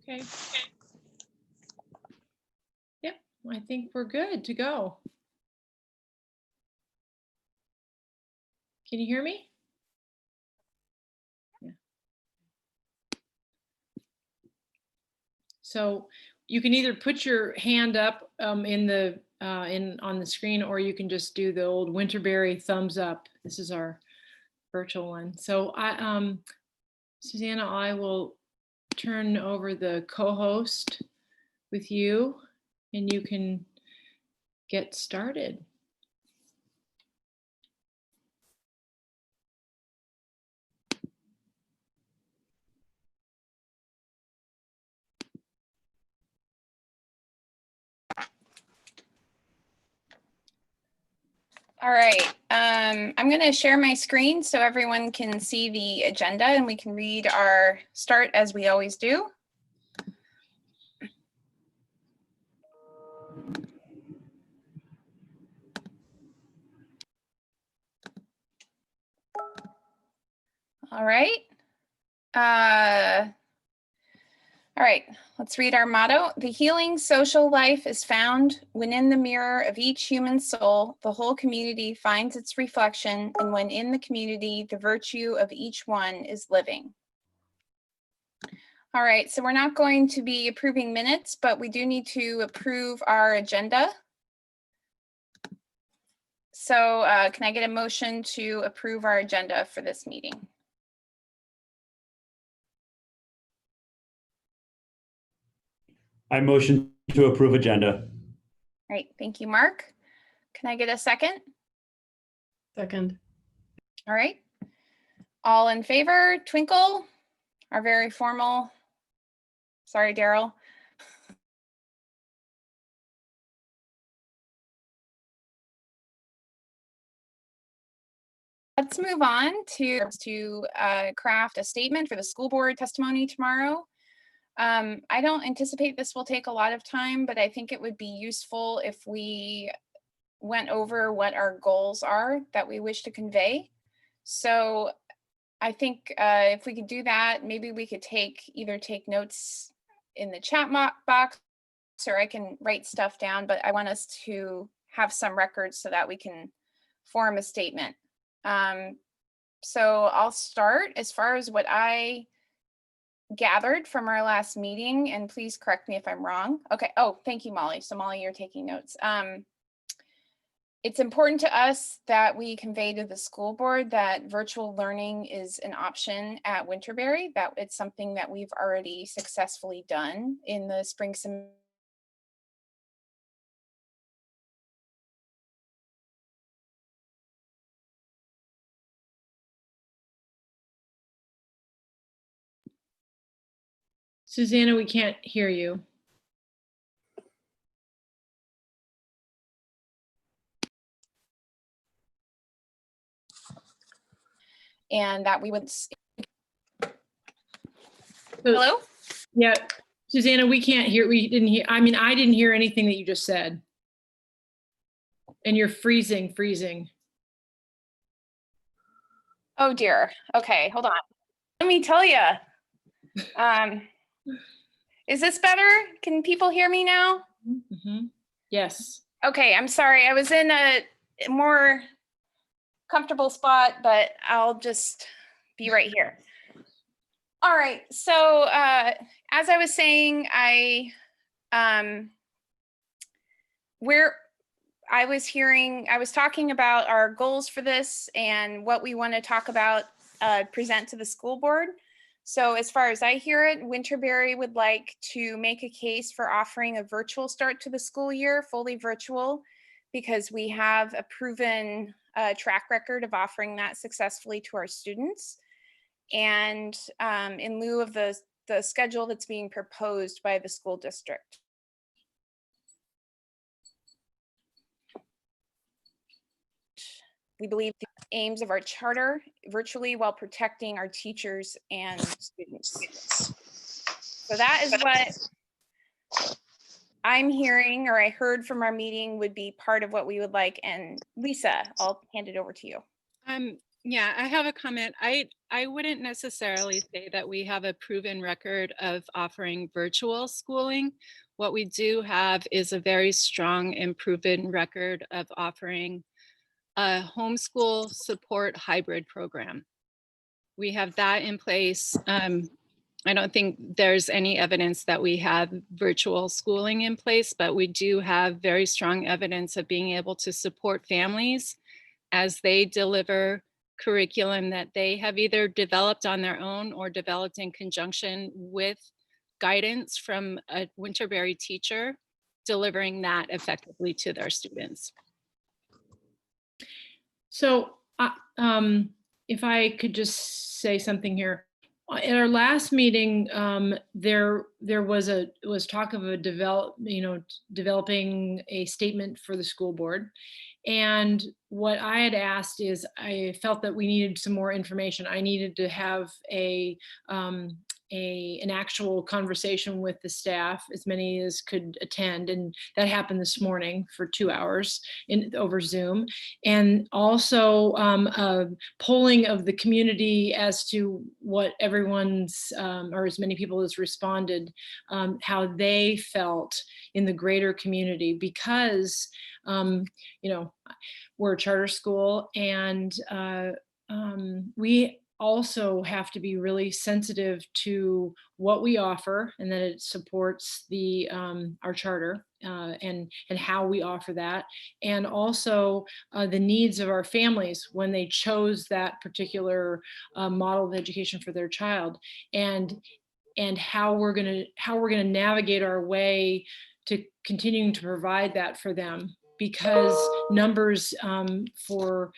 Okay. Yep, I think we're good to go. Can you hear me? Yeah. So you can either put your hand up on the screen, or you can just do the old Winterberry thumbs up. This is our virtual one. So Susanna, I will turn over the co-host with you, and you can get started. All right, I'm going to share my screen so everyone can see the agenda and we can read our start as we always do. All right. All right, let's read our motto. The healing social life is found when in the mirror of each human soul, the whole community finds its reflection, and when in the community, the virtue of each one is living. All right, so we're not going to be approving minutes, but we do need to approve our agenda. So can I get a motion to approve our agenda for this meeting? I motion to approve agenda. All right, thank you, Mark. Can I get a second? Second. All right. All in favor? Twinkle, our very formal. Sorry, Daryl. Let's move on to craft a statement for the school board testimony tomorrow. I don't anticipate this will take a lot of time, but I think it would be useful if we went over what our goals are that we wish to convey. So I think if we could do that, maybe we could either take notes in the chat box, or I can write stuff down, but I want us to have some records so that we can form a statement. So I'll start as far as what I gathered from our last meeting, and please correct me if I'm wrong. Okay. Oh, thank you, Molly. So Molly, you're taking notes. It's important to us that we convey to the school board that virtual learning is an option at Winterberry, that it's something that we've already successfully done in the spring semester. Susanna, we can't hear you. And that we would. Hello? Yeah, Susanna, we can't hear. We didn't hear. I mean, I didn't hear anything that you just said. And you're freezing. Oh dear. Okay, hold on. Let me tell you. Is this better? Can people hear me now? Mm-hmm. Yes. Okay, I'm sorry. I was in a more comfortable spot, but I'll just be right here. All right. So as I was saying, I was talking about our goals for this and what we want to talk about, present to the school board. So as far as I hear it, Winterberry would like to make a case for offering a virtual start to the school year, fully virtual, because we have a proven track record of offering that successfully to our students. And in lieu of the schedule that's being proposed by the school district. We believe the aims of our charter virtually while protecting our teachers and students. So that is what I'm hearing, or I heard from our meeting, would be part of what we would like. And Lisa, I'll hand it over to you. Yeah, I have a comment. I wouldn't necessarily say that we have a proven record of offering virtual schooling. What we do have is a very strong and proven record of offering a homeschool support hybrid program. We have that in place. I don't think there's any evidence that we have virtual schooling in place, but we do have very strong evidence of being able to support families as they deliver curriculum that they have either developed on their own or developed in conjunction with guidance from a Winterberry teacher, delivering that effectively to their students. So if I could just say something here. At our last meeting, there was talk of developing a statement for the school board. And what I had asked is, I felt that we needed some more information. I needed to have an actual conversation with the staff, as many as could attend, and that happened this morning for 2 hours over Zoom. And also a polling of the community as to what everyone's, or as many people as responded, how they felt in the greater community, because we're a charter school, and we also have to be really sensitive to what we offer, and that it supports the our charter, and how we offer that, and also the needs of our families when they chose that particular model of education for their child, and how we're gonna navigate our way to continuing to provide that for them, because numbers for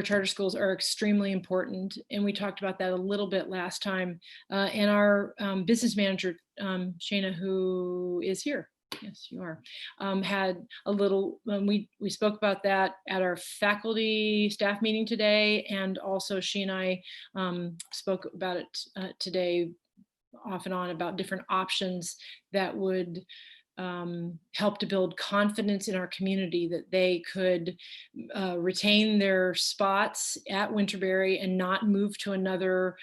charter schools are extremely important. And we talked about that a little bit last time. And our business manager, Shana, who is here, yes, you are, had a little, we spoke about that at our faculty staff meeting today. And also she and I spoke about it today off and on, about different options that would help to build confidence in our community, that they could retain their spots at Winterberry and not move to another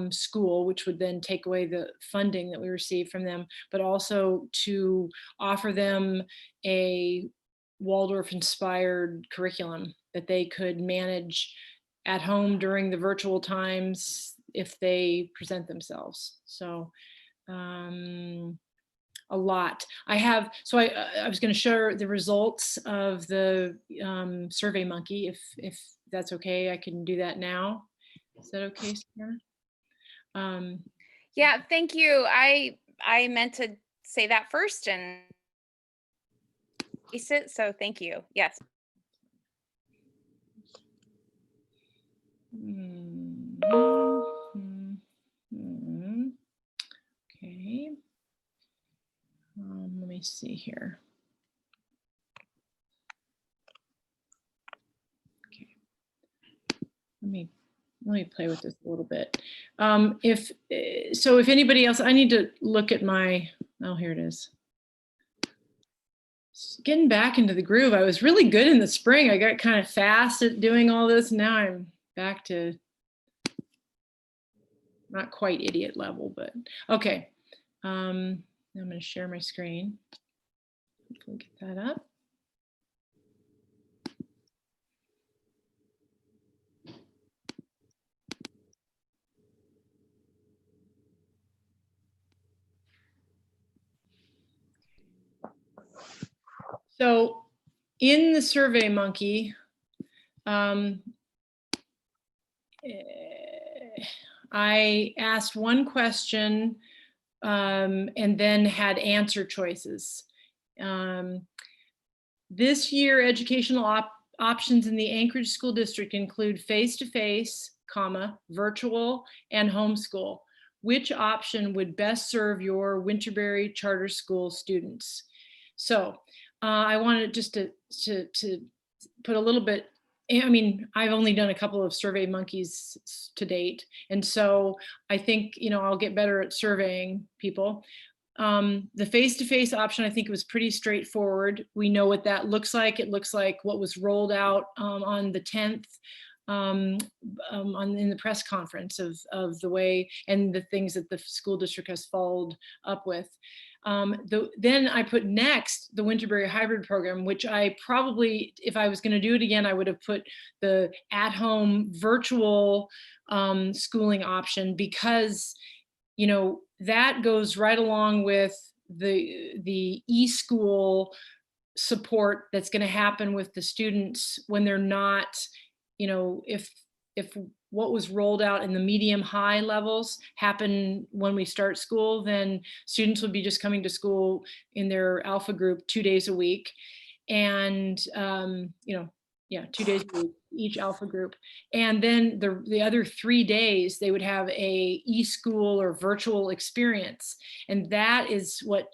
school, which would then take away the funding that we receive from them, but also to offer them a Waldorf-inspired curriculum that they could manage at home during the virtual times if they present themselves. So a lot. I was going to share the results of the Survey Monkey, if that's okay. I can do that now. Is that okay, Sarah? Yeah, thank you. I meant to say that first and it, so thank you. Yes. Okay. Let me see here. Okay. Let me play with this a little bit. If anybody else, I need to look at my, oh, here it is. Getting back into the groove. I was really good in the spring. I got kind of fast at doing all this. Now I'm back to not quite idiot level, but okay. I'm going to share my screen. Hopefully get that up. So in the Survey Monkey, I asked one question and then had answer choices. This year, educational options in the Anchorage School District include face-to-face, virtual, and homeschool. Which option would best serve your Winterberry Charter School students? So I wanted just to put a little bit, I mean, I've only done a couple of Survey Monkeys to date. And so I think, I'll get better at surveying people. The face-to-face option, I think, was pretty straightforward. We know what that looks like. It looks like what was rolled out on the 10th in the press conference of the way and the things that the school district has followed up with. Then I put next the Winterberry hybrid program, which I probably, if I was going to do it again, I would have put the at-home virtual schooling option, because that goes right along with the e-school support that's going to happen with the students when they're not, if what was rolled out in the medium high levels happen when we start school, then students will be just coming to school in their alpha group 2 days a week. And, 2 days a week, each alpha group. And then the other 3 days, they would have a e-school or virtual experience. And that is what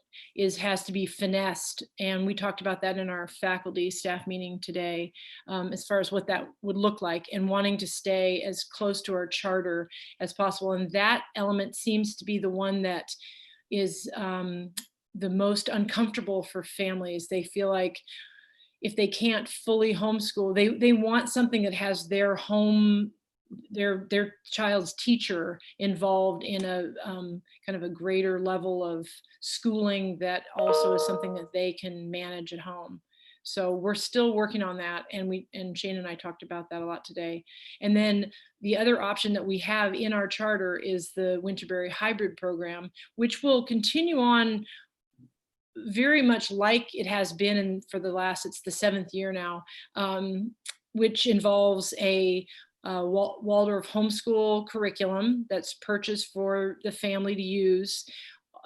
has to be finessed. And we talked about that in our faculty staff meeting today, as far as what that would look like, and wanting to stay as close to our charter as possible. And that element seems to be the one that is the most uncomfortable for families. They feel like if they can't fully homeschool, they want something that has their child's teacher involved in a kind of a greater level of schooling that also is something that they can manage at home. So we're still working on that, and Shane and I talked about that a lot today. And then the other option that we have in our charter is the Winterberry hybrid program, which will continue on very much like it has been for the last, it's the 7th year now, which involves a Waldorf homeschool curriculum that's purchased for the family to use,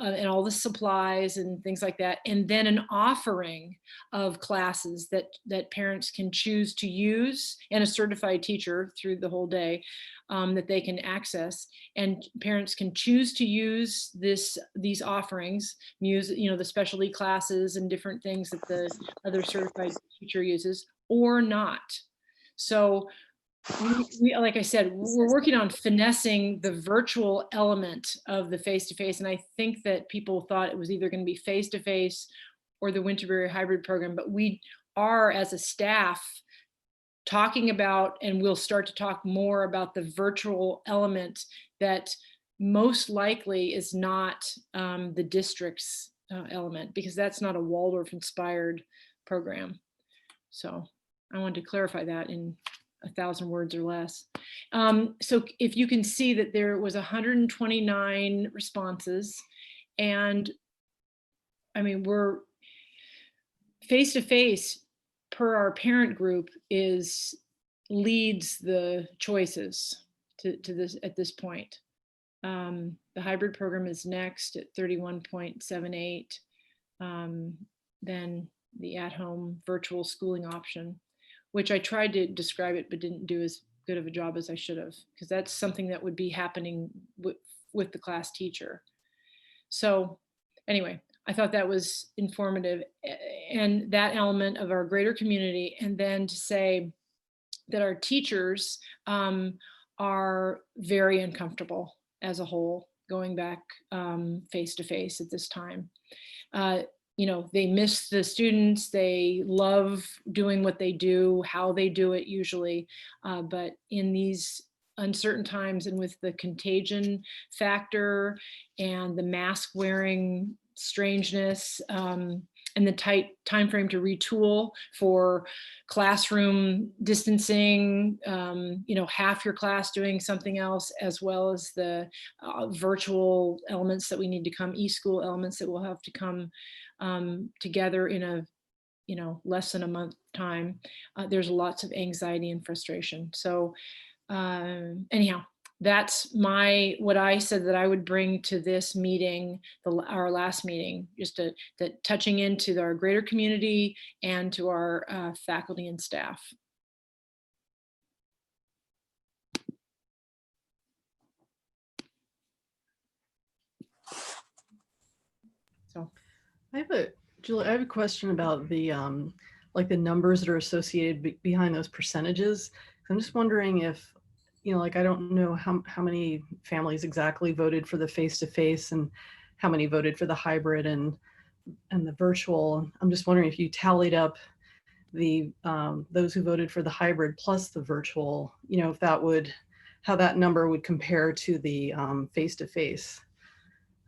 and all the supplies and things like that. And then an offering of classes that parents can choose to use, and a certified teacher through the whole day that they can access. And parents can choose to use these offerings, music, the specialty classes and different things that the other certified teacher uses, or not. So we, like I said, we're working on finessing the virtual element of the face-to-face. And I think that people thought it was either going to be face-to-face or the Winterberry hybrid program, but we are, as a staff, talking about, and we'll start to talk more about, the virtual element that most likely is not the district's element, because that's not a Waldorf inspired program. So I wanted to clarify that in 1,000 words or less. So if you can see that there was 129 responses, and I mean, we're face-to-face per our parent group leads the choices to this at this point. The hybrid program is next at 31.78. Then the at-home virtual schooling option, which I tried to describe it, but didn't do as good of a job as I should have, because that's something that would be happening with the class teacher. So anyway, I thought that was informative, and that element of our greater community. And then to say that our teachers are very uncomfortable as a whole going back face to face at this time. They miss the students. They love doing what they do, how they do it usually. But in these uncertain times, and with the contagion factor and the mask wearing strangeness, and the tight time frame to retool for classroom distancing, half your class doing something else, as well as the virtual elements that we need to come, e-school elements that will have to come together in a less than a month time. There's lots of anxiety and frustration. So anyhow, that's what I said that I would bring to this meeting, our last meeting, just that touching into our greater community and to our faculty and staff. So Julie, I have a question about the the numbers that are associated behind those percentages. I'm just wondering if, I don't know how many families exactly voted for the face-to-face and how many voted for the hybrid and the virtual. I'm just wondering if you tallied up the those who voted for the hybrid plus the virtual, you know, if that would, how that number would compare to the face-to-face.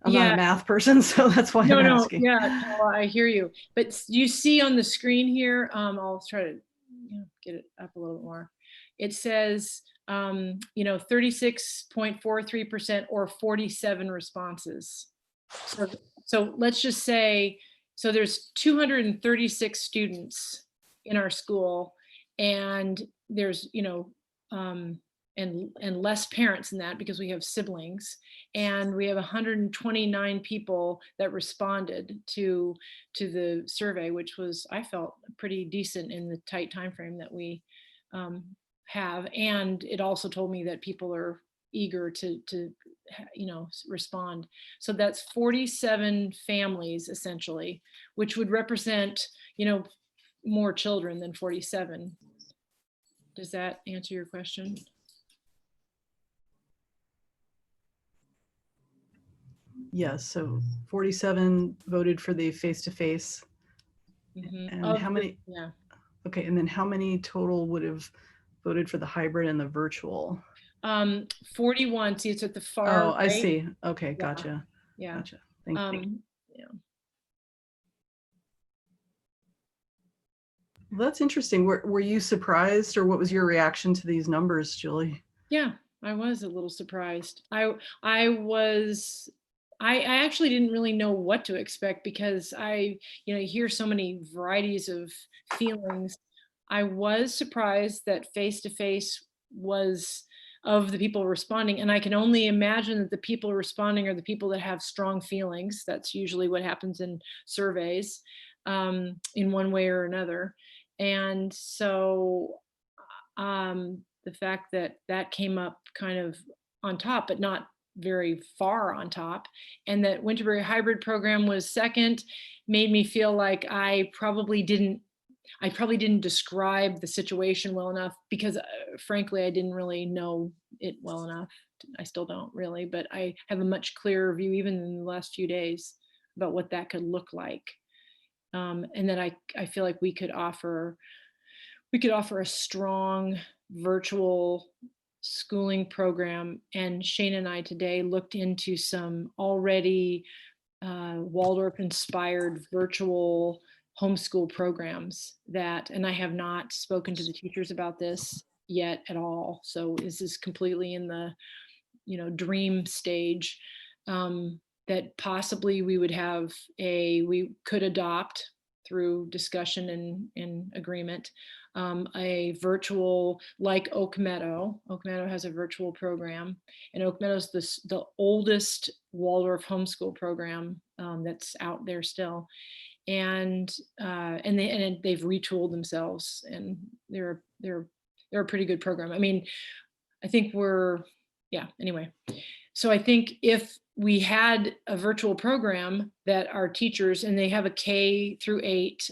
I'm not Yeah. a math person, so that's why No, I'm no, asking. yeah, Paula, I hear you. But you see on the screen here, I'll try to get it up a little bit more. It says, 36.43% or 47 responses. So let's just say, so there's 236 students in our school, and there's, and less parents in that because we have siblings, and we have 129 people that responded to the survey, which was, I felt, pretty decent in the tight time frame that we have. And it also told me that people are eager to respond. So that's 47 families essentially, which would represent more children than 47. Does that answer your question? Yes, so 47 voted for the face-to-face. And how many? Yeah. Okay, and then how many total would have voted for the hybrid and the virtual? 41. See, it's at the far Oh, I right. see. Okay, Yeah. gotcha. Yeah. Gotcha. Thank you. Yeah. Well, that's interesting. Were you surprised, or what was your reaction to these numbers, Julie? Yeah, I was a little surprised. I actually didn't really know what to expect because I hear so many varieties of feelings. I was surprised that face to face was of the people responding, and I can only imagine that the people responding are the people that have strong feelings. That's usually what happens in surveys, in one way or another. And so the fact that that came up kind of on top, but not very far on top, and that Winterberry hybrid program was second, made me feel like I probably didn't describe the situation well enough, because frankly, I didn't really know it well enough. I still don't really, but I have a much clearer view, even in the last few days, about what that could look like. And that I feel like we could offer a strong virtual schooling program. And Shane and I today looked into some already Waldorf inspired virtual homeschool programs and I have not spoken to the teachers about this yet at all. So this is completely in the, dream stage, that possibly we could adopt through discussion and agreement, a virtual, like Oak Meadow. Oak Meadow has a virtual program, and Oak Meadow's the oldest Waldorf homeschool program that's out there still. And they've retooled themselves, and they're a pretty good program. I mean, I think anyway. So I think if we had a virtual program that our teachers, and they have a K through 8,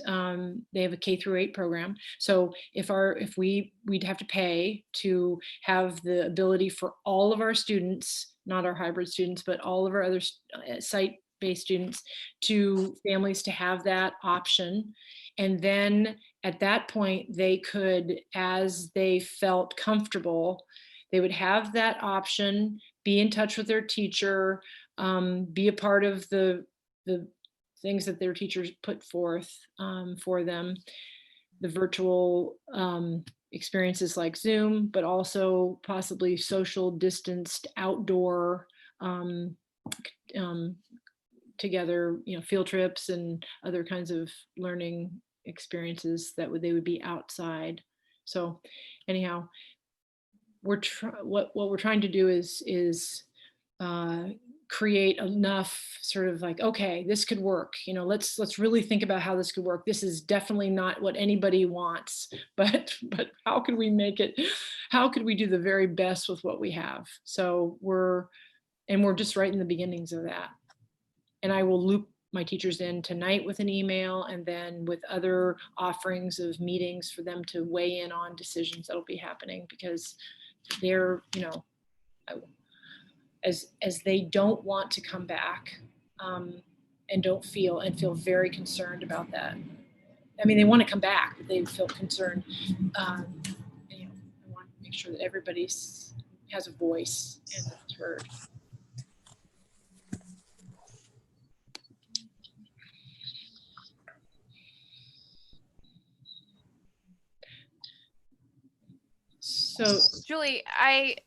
they have a K through 8 program. So we'd have to pay to have the ability for all of our students, not our hybrid students, but all of our other site-based students, families to have that option. And then at that point, they could, as they felt comfortable, they would have that option, be in touch with their teacher, be a part of the things that their teachers put forth for them, the virtual experiences like Zoom, but also possibly social distanced outdoor together, field trips and other kinds of learning experiences they would be outside. So anyhow, what we're trying to do is create enough sort of like, okay, this could work. Let's really think about how this could work. This is definitely not what anybody wants, but how could we make it? How could we do the very best with what we have? So we're just right in the beginnings of that. And I will loop my teachers in tonight with an email, and then with other offerings of meetings for them to weigh in on decisions that'll be happening, because they're, as they don't want to come back, and feel very concerned about that. I mean, they want to come back, but they feel concerned. You know, I want to make sure that everybody's has a voice and is heard. So Julie,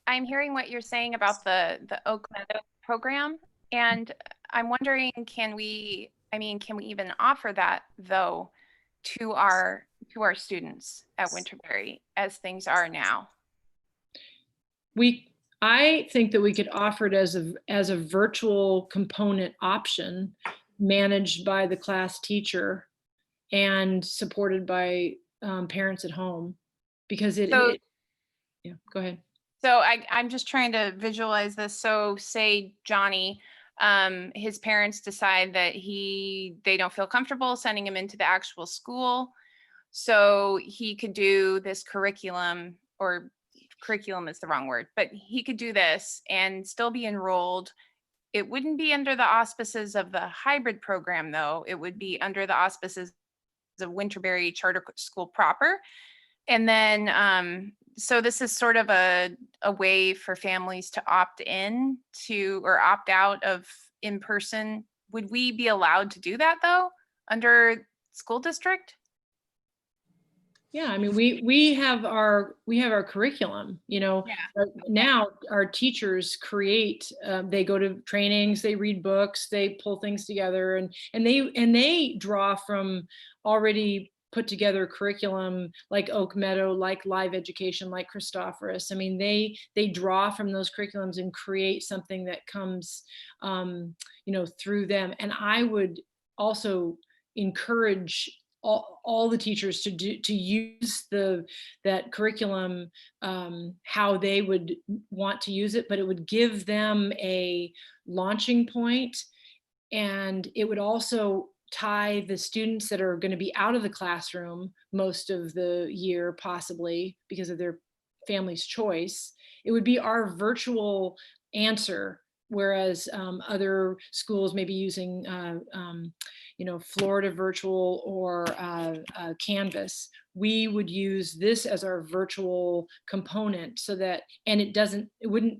I'm hearing what you're saying about the Oak Meadow program, and I'm wondering, can we even offer that though to our students at Winterberry as things are now? I think that we could offer it as a virtual component option managed by the class teacher and supported by parents at home, because So- yeah, go ahead. So I'm just trying to visualize this. So say Johnny, his parents decide that they don't feel comfortable sending him into the actual school. So he could do this curriculum, or curriculum is the wrong word, but he could do this and still be enrolled. It wouldn't be under the auspices of the hybrid program though. It would be under the auspices of Winterberry Charter School proper. And then, so this is sort of a way for families to opt in to, or opt out of in-person. Would we be allowed to do that though, under school district? Yeah, I mean, we have our curriculum, you know. Yeah. Now our teachers create, they go to trainings, they read books, they pull things together, and they draw from already put together curriculum like Oak Meadow, like Live Education, like Christophorus. I mean, they draw from those curriculums and create something that comes, you know, through them. And I would also encourage all the teachers to use that curriculum how they would want to use it, but it would give them a launching point, and it would also tie the students that are going to be out of the classroom most of the year, possibly because of their family's choice. It would be our virtual answer, whereas other schools may be using you know, Florida Virtual or Canvas. We would use this as our virtual component, so that, and it wouldn't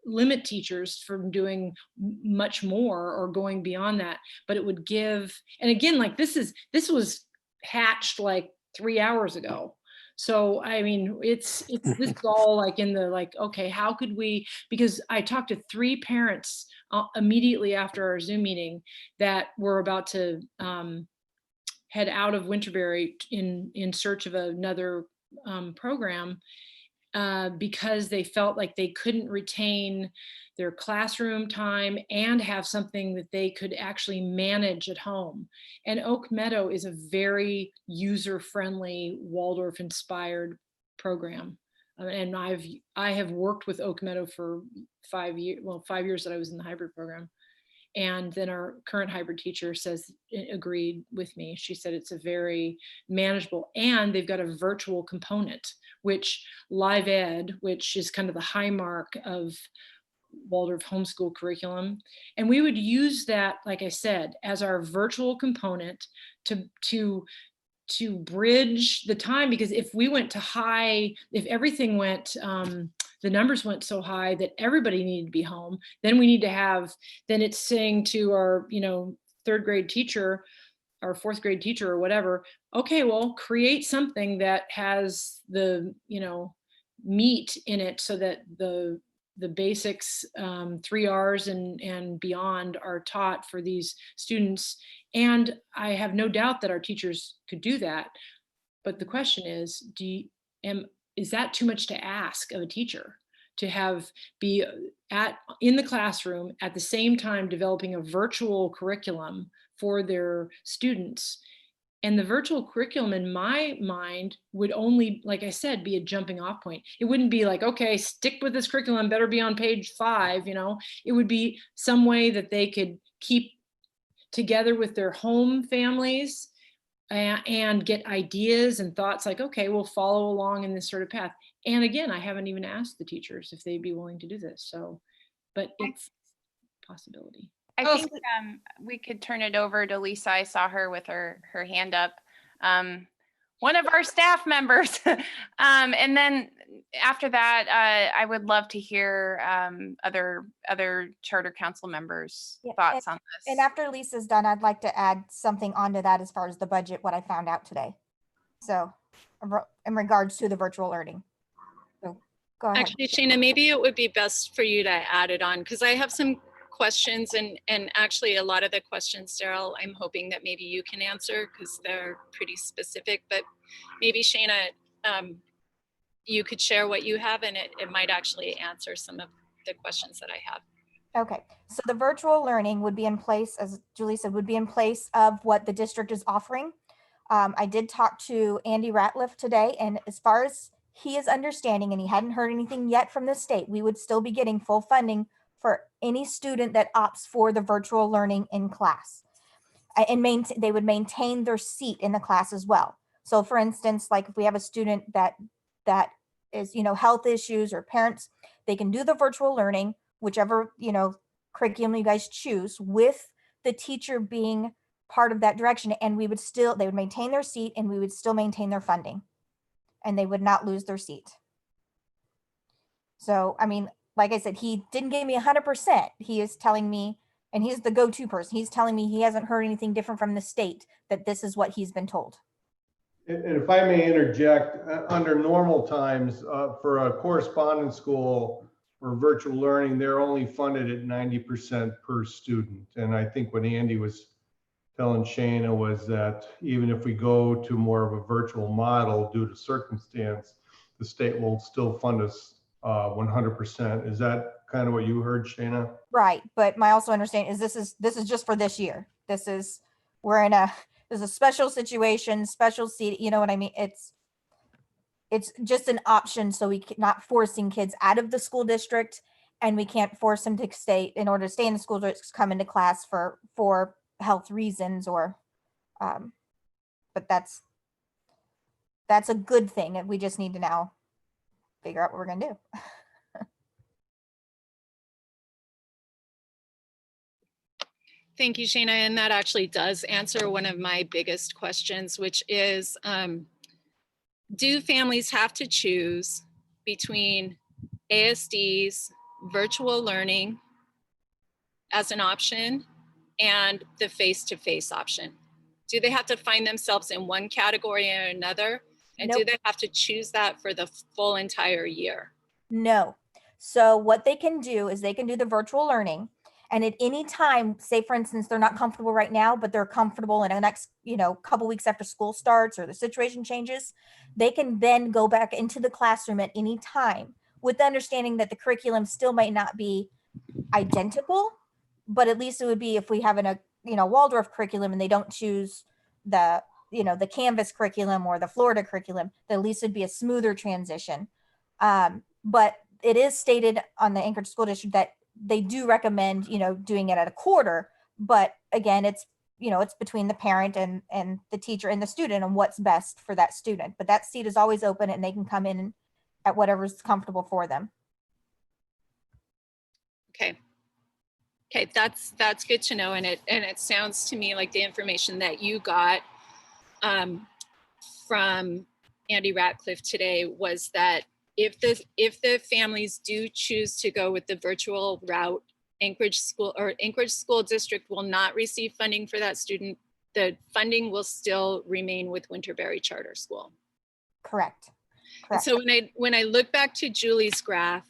limit teachers from doing much more or going beyond that, but it would give, and again, like this was hatched like 3 hours ago. So, I mean, it's this is all like in the, like, okay, how could we, because I talked to 3 parents immediately after our Zoom meeting that were about to head out of Winterberry in search of another program, because they felt like they couldn't retain their classroom time and have something that they could actually manage at home. And Oak Meadow is a very user-friendly, Waldorf-inspired program. And I have worked with Oak Meadow for 5 years, well, 5 years that I was in the hybrid program. And then our current hybrid teacher agreed with me. She said it's a very manageable, and they've got a virtual component, which Live Ed, which is kind of the high mark of Waldorf homeschool curriculum. And we would use that, like I said, as our virtual component to bridge the time, because if we went to if everything went, the numbers went so high that everybody needed to be home, then then it's saying to our, you know, 3rd grade teacher, our 4th grade teacher or whatever, okay, well, create something that has the, you know, meat in it, so that the basics, 3 R's and beyond are taught for these students. And I have no doubt that our teachers could do that. But the question is, is that too much to ask of a teacher to be in the classroom at the same time developing a virtual curriculum for their students? And the virtual curriculum, in my mind, would only, like I said, be a jumping off point. It wouldn't be like, okay, stick with this curriculum, better be on page 5, you know. It would be some way that they could keep together with their home families and get ideas and thoughts like, okay, we'll follow along in this sort of path. And again, I haven't even asked the teachers if they'd be willing to do this. So, but it's a possibility. I think we could turn it over to Lisa. I saw her with her hand up. one of our staff members. And then after that, I would love to hear other charter council members' Yeah, thoughts on this. And after Lisa's done, I'd like to add something onto that as far as the budget, what I found out today. So in regards to the virtual learning. So go ahead. Actually, Shayna, maybe it would be best for you to add it on because I have some questions and actually a lot of the questions, Daryl, I'm hoping that maybe you can answer because they're pretty specific, but maybe Shayna, you could share what you have and it might actually answer some of the questions that I have. Okay, so the virtual learning would be in place, as Julie said, would be in place of what the district is offering. I did talk to Andy Ratliff today, and as far as he is understanding, and he hadn't heard anything yet from the state, we would still be getting full funding for any student that opts for the virtual learning in class. And they would maintain their seat in the class as well. So for instance, like if we have a student that is, health issues or parents, they can do the virtual learning, whichever, curriculum you guys choose, with the teacher being part of that direction. And they would maintain their seat and we would still maintain their funding and they would not lose their seat. So, I mean, like I said, he didn't give me 100%. He is telling me, and he's the go-to person. He's telling me he hasn't heard anything different from the state, that this is what he's been told. And if I may interject, under normal times, for a correspondence school or virtual learning, they're only funded at 90% per student. And I think what Andy was telling Shayna was that even if we go to more of a virtual model due to circumstance, the state will still fund us 100%. Is that kind of what you heard, Shayna? Right, but my also understanding is this is just for this year. We're in a special situation, special seat. You know what I mean? It's just an option, so we not forcing kids out of the school district, and we can't force them to stay in order to stay in the school district, come into class for health reasons or, but that's a good thing, and we just need to now figure out what we're gonna do. Thank you, Shayna. And that actually does answer one of my biggest questions, which is, do families have to choose between ASDs, virtual learning as an option, and the face-to-face option? Do they have to find themselves in one category or another? And Nope. do they have to choose that for the full entire year? No. So what they can do is they can do the virtual learning, and at any time, say for instance, they're not comfortable right now, but they're comfortable in the next, couple weeks after school starts or the situation changes, they can then go back into the classroom at any time with the understanding that the curriculum still might not be identical, but at least it would be if we have a Waldorf curriculum and they don't choose the Canvas curriculum or the Florida curriculum, that at least it'd be a smoother transition. But it is stated on the Anchorage School District that they do recommend, doing it at a quarter. But again, it's between the parent and the teacher and the student and what's best for that student. But that seat is always open and they can come in at whatever's comfortable for them. Okay. Okay, that's good to know. And it sounds to me like the information that you got from Andy Ratcliffe today was that if the families do choose to go with the virtual route, Anchorage School District will not receive funding for that student. The funding will still remain with Winterberry Charter School. Correct. And so when I look back to Julie's graph,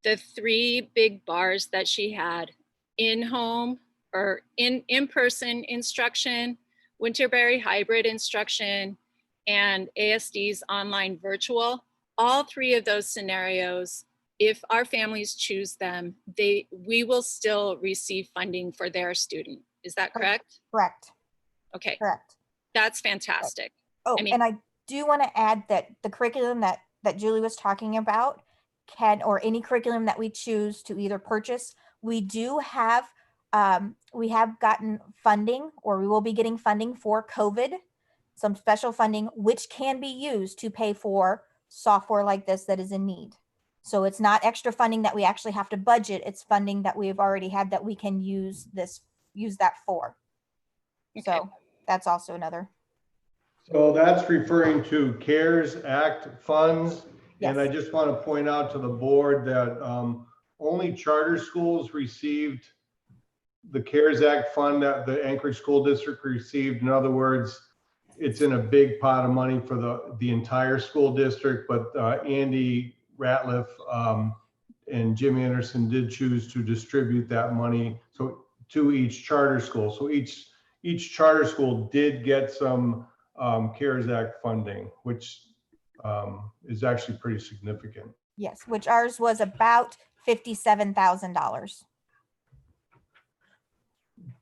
the three big bars that she had, in-home or in-person instruction, Winterberry hybrid instruction, and ASD's online virtual, all three of those scenarios, if our families choose them, we will still receive funding for their student. Is that correct? Correct. Okay. Correct. That's fantastic. Oh, and I do want to add that the curriculum that Julie was talking about or any curriculum that we choose to either purchase, we have gotten funding, or we will be getting funding for COVID, some special funding, which can be used to pay for software like this that is in need. So it's not extra funding that we actually have to budget. It's funding that we've already had that we can use that for. Okay. So that's also another. So that's referring to CARES Act funds. And I Yes. just want to point out to the board that only charter schools received the CARES Act fund that the Anchorage School District received. In other words, it's in a big pot of money for the entire school district, but Andy Ratliff and Jim Anderson did choose to distribute that money so to each charter school. So each charter school did get some CARES Act funding, which is actually pretty significant. Yes, which ours was about $57,000.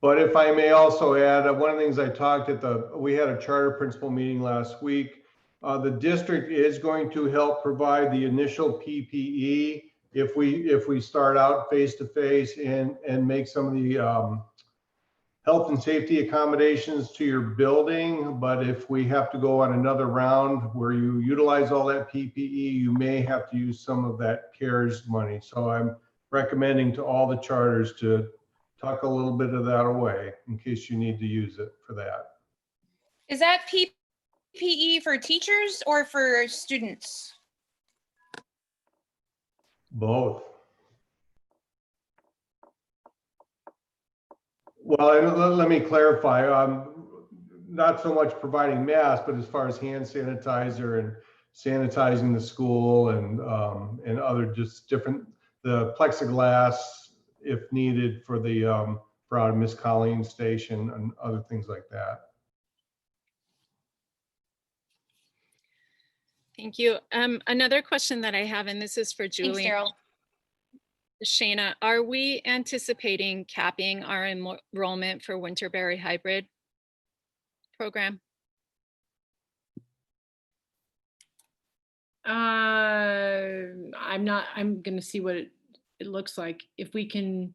But if I may also add, one of the things I talked we had a charter principal meeting last week. The district is going to help provide the initial PPE if we start out face to face and make some of the health and safety accommodations to your building. But if we have to go on another round where you utilize all that PPE, you may have to use some of that CARES money. So I'm recommending to all the charters to tuck a little bit of that away in case you need to use it for that. Is that PPE for teachers or for students? Both. Well, and let me clarify, not so much providing masks, but as far as hand sanitizer and sanitizing the school and other just different, the plexiglass if needed for the for out of Miss Colleen's station and other things like that. Thank you. Another question that I have, and this is for Thanks, Julie. Daryl. Shana, are we anticipating capping our enrollment for Winterberry hybrid program? I'm going to see what it looks like. If we can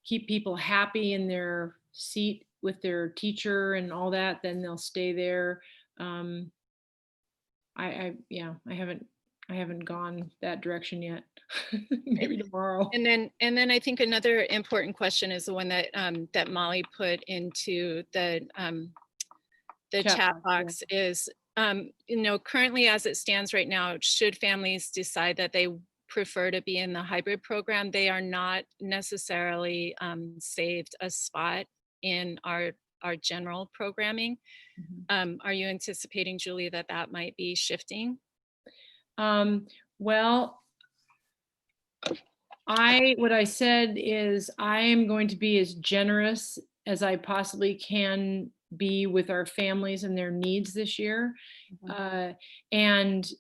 keep people happy in their seat with their teacher and all that, then they'll stay there. Yeah, I haven't gone that direction yet. Maybe tomorrow. And then I think another important question is the one that that Molly put into the chat box is, currently as it stands right now, should families decide that they prefer to be in the hybrid program, they are not necessarily saved a spot in our general programming. Are you anticipating, Julie, that might be shifting? Well, what I said is I am going to be as generous as I possibly can be with our families and their needs this year. And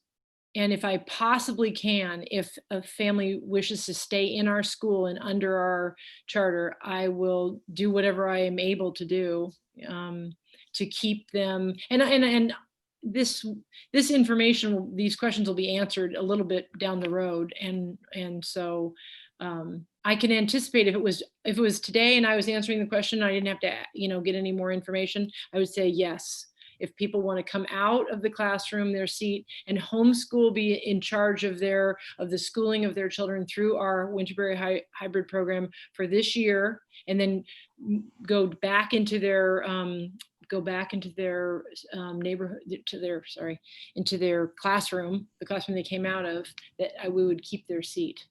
if I possibly can, if a family wishes to stay in our school and under our charter, I will do whatever I am able to do to keep them. And this information, these questions will be answered a little bit down the road. And so I can anticipate if it was today and I was answering the question, I didn't have to, get any more information, I would say yes. If people want to come out of the classroom, their seat, and homeschool, be in charge of the schooling of their children through our Winterberry hybrid program for this year, and then go back into their neighborhood, into their classroom, the classroom they came out of, we would keep their seat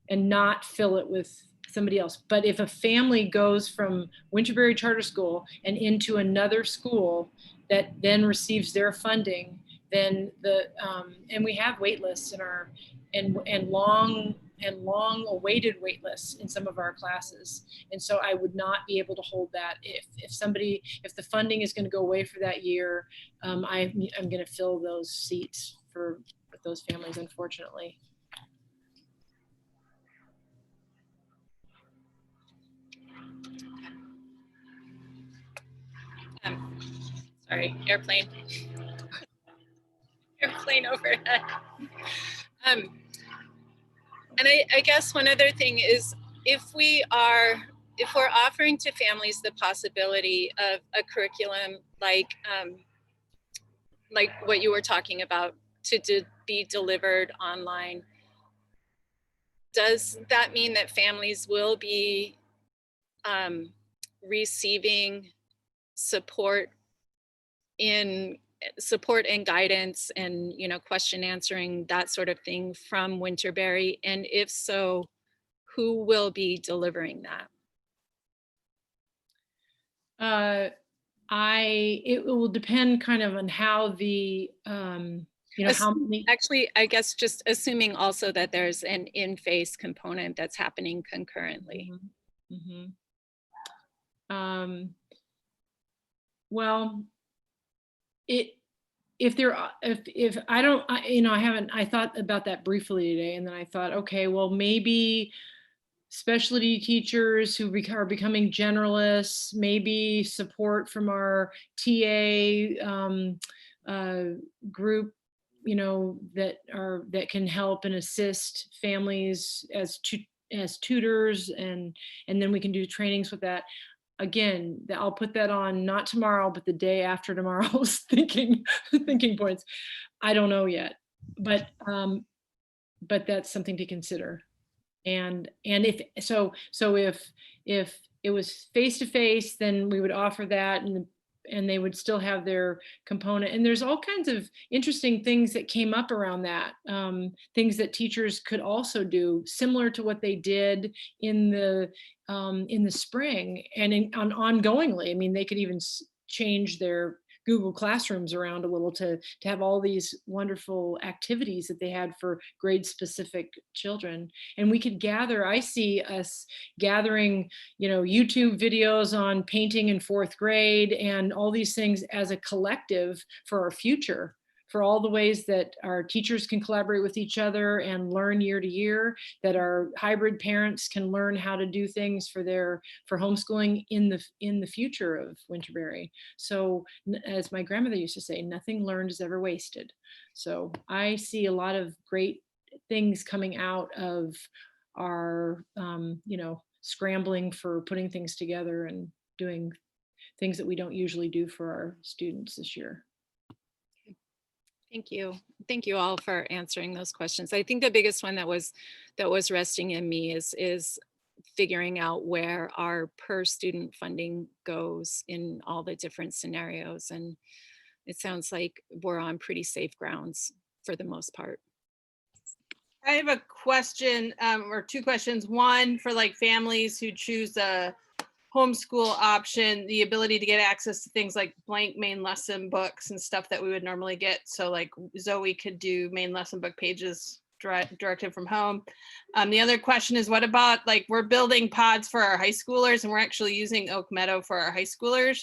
and not fill it with somebody else. But if a family goes from Winterberry Charter School and into another school that then receives their funding, then and we have wait lists in our and long awaited wait lists in some of our classes. And so I would not be able to hold that if the funding is going to go away for that year. I'm going to fill those seats with those families, unfortunately. Sorry, airplane overhead. And I guess one other thing is, if we're offering to families the possibility of a curriculum like what you were talking about to be delivered online, does that mean that families will be receiving support in support and guidance and, you know, question answering, that sort of thing from Winterberry? And if so, who will be delivering that? It will depend kind of on how the, you know, how many. Actually, I guess just assuming also that there's an in-face component that's happening concurrently. Mhm. Well, if I don't, you know, I thought about that briefly today, and then I thought, okay, well, maybe specialty teachers who are becoming generalists, maybe support from our TA group, you know, that can help and assist families as tutors, and then we can do trainings with that. Again, I'll put that on not tomorrow, but the day after tomorrow's thinking points. I don't know yet, but that's something to consider. And if if it was face to face, then we would offer that, and they would still have their component. And there's all kinds of interesting things that came up around that, things that teachers could also do, similar to what they did in the spring and ongoingly. I mean, they could even change their Google Classrooms around a little to have all these wonderful activities that they had for grade specific children. And we could gather, I see us gathering, you know, YouTube videos on painting in 4th grade and all these things as a collective for our future, for all the ways that our teachers can collaborate with each other and learn year to year, that our hybrid parents can learn how to do things for homeschooling in the future of Winterberry. So as my grandmother used to say, nothing learned is ever wasted. So I see a lot of great things coming out of our, you know, scrambling for putting things together and doing things that we don't usually do for our students this year. Thank you. Thank you all for answering those questions. I think the biggest one that was resting in me is figuring out where our per student funding goes in all the different scenarios. And it sounds like we're on pretty safe grounds for the most part. I have a question, or two questions. One, for like families who choose a homeschool option, the ability to get access to things like blank main lesson books and stuff that we would normally get. So like Zoe could do main lesson book pages directed from home. The other question is, what about, like, we're building pods for our high schoolers and we're actually using Oak Meadow for our high schoolers.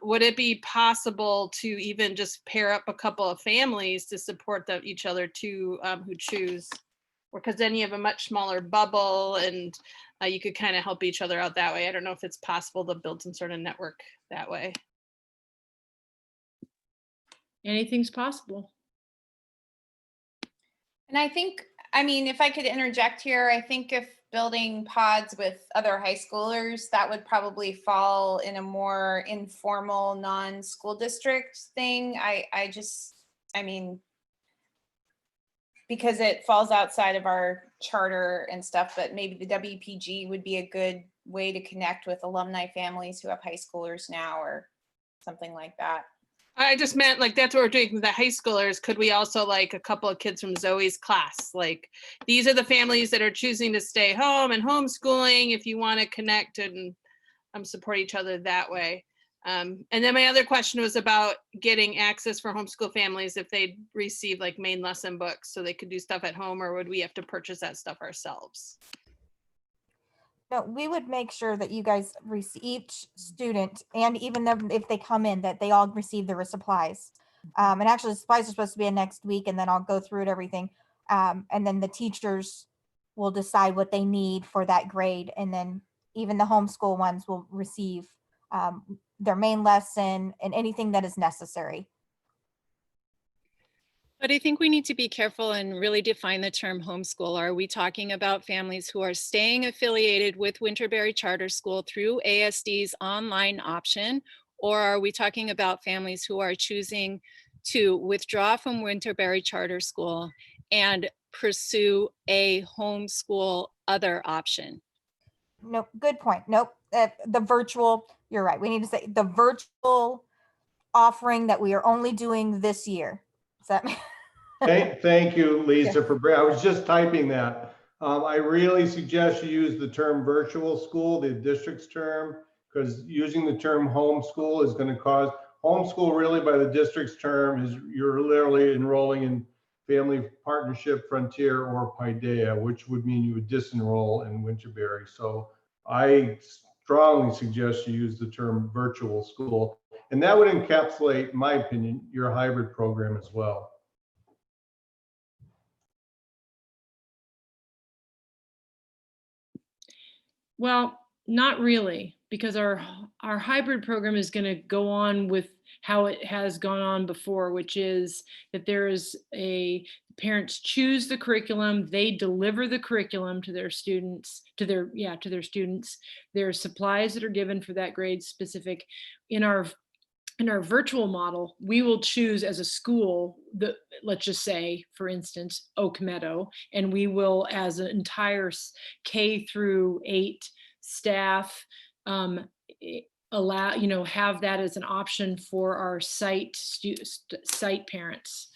Would it be possible to even just pair up a couple of families to support each other too, who choose? Because then you have a much smaller bubble, and you could kind of help each other out that way. I don't know if it's possible to build some sort of network that way. Anything's possible. And I think, I mean, if I could interject here, I think if building pods with other high schoolers, that would probably fall in a more informal, non-school district thing. I mean, because it falls outside of our charter and stuff, but maybe the WPG would be a good way to connect with alumni families who have high schoolers now, or something like that. I just meant, like, that's what we're doing with the high schoolers. Could we also, like, a couple of kids from Zoe's class, like, these are the families that are choosing to stay home and homeschooling, if you want to connect and support each other that way. And then my other question was about getting access for homeschool families if they receive like main lesson books so they could do stuff at home, or would we have to purchase that stuff ourselves? No, we would make sure that you guys receive, each student, and even them if they come in, that they all receive their supplies. And actually, the supplies are supposed to be in next week, and then I'll go through it, everything. And then the teachers will decide what they need for that grade. And then even the homeschool ones will receive their main lesson and anything that is necessary. But I think we need to be careful and really define the term homeschool. Are we talking about families who are staying affiliated with Winterberry Charter School through ASD's online option? Or are we talking about families who are choosing to withdraw from Winterberry Charter School and pursue a homeschool other option? No, good point. Nope. The virtual, you're right. We need to say the virtual offering that we are only doing this year. Does that make Thank you, Lisa, I was just typing that. I really suggest you use the term virtual school, the district's term, because using the term homeschool is going to cause, homeschool really by the district's term is you're literally enrolling in Family Partnership, Frontier, or Paideia, which would mean you would disenroll in Winterberry. So I strongly suggest you use the term virtual school. And that would encapsulate, in my opinion, your hybrid program as well. Well, not really, because our hybrid program is going to go on with how it has gone on before, which is that there is parents choose the curriculum, they deliver the curriculum to their students, to their students. There are supplies that are given for that grade specific. In our virtual model, we will choose as a school, let's just say, for instance, Oak Meadow, and we will, as an entire K through 8 staff, have that as an option for our site parents.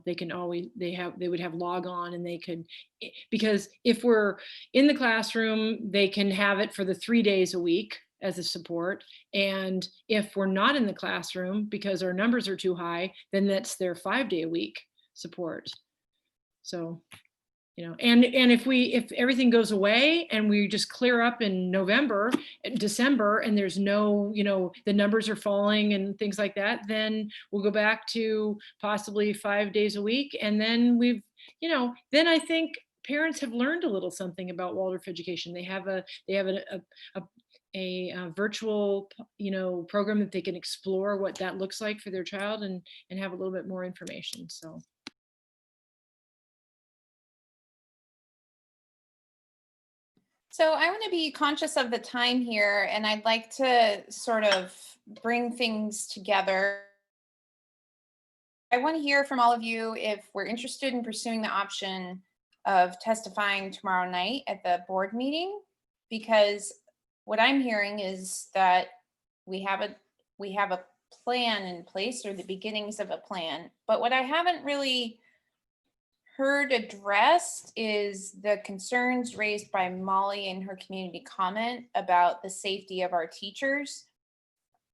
They can always, they would have log on, and they could, because if we're in the classroom, they can have it for the 3 days a week as a support. And if we're not in the classroom because our numbers are too high, then that's their 5-day-a-week support. So, and if everything goes away and we just clear up in December, and there's no, the numbers are falling and things like that, then we'll go back to possibly 5 days a week. And then then I think parents have learned a little something about Waldorf education. They have a virtual, program that they can explore what that looks like for their child and have a little bit more information. So I want to be conscious of the time here, and I'd like to sort of bring things together. I want to hear from all of you if we're interested in pursuing the option of testifying tomorrow night at the board meeting, because what I'm hearing is that we have a plan in place, or the beginnings of a plan. But what I haven't really heard addressed is the concerns raised by Molly in her community comment about the safety of our teachers.